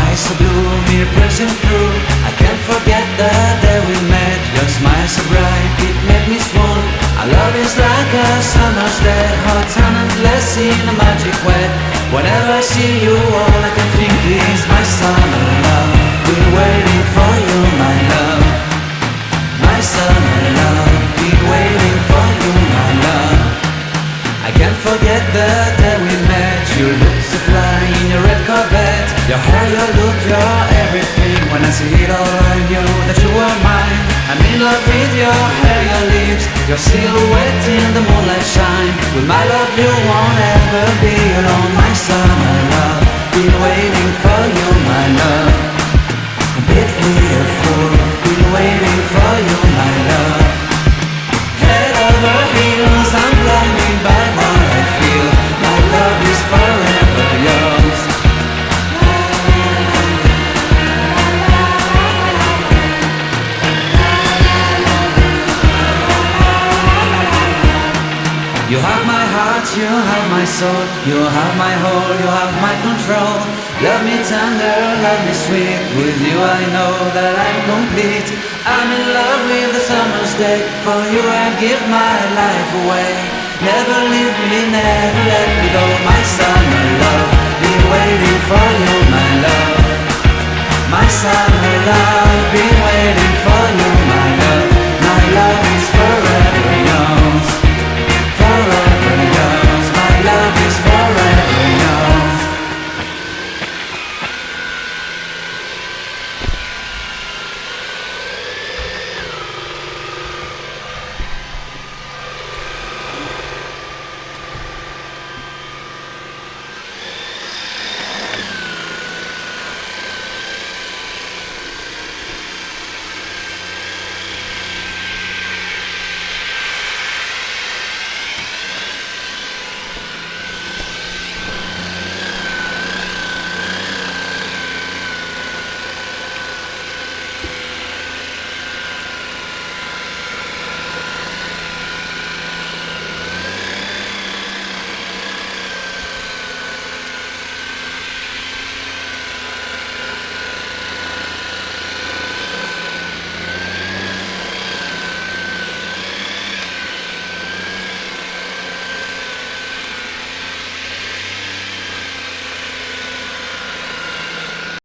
eyes so blue, me pressing through. I can't forget the day we met. Your smile so bright, it made me swoon. Our love is like a summer's day, hot and endless in a magic way. Whenever I see you, all I can think is my summer love. Been waiting for you, my love. My summer love. Been waiting for you, my love. I can't forget the day we met. You looked so fly in your red Corvette. Your hair, your look, your everything. When I see it all, I knew that you were mine. I'm in love with your hair, your lips, your silhouette in the moonlight shine. With my love you won't ever be alone. My summer love, been waiting for you, my love. Completely a fool, been waiting for you, my love. Head over heels, I'm blinded by what I feel. My love is forever yours. You have my heart, you have my soul, you have my whole, you have my control. Love me tender, love me sweet. With you I know that I'm complete. I'm in love with the summer's day. For you I'd give my life away. Never leave me, never let me go. My summer love,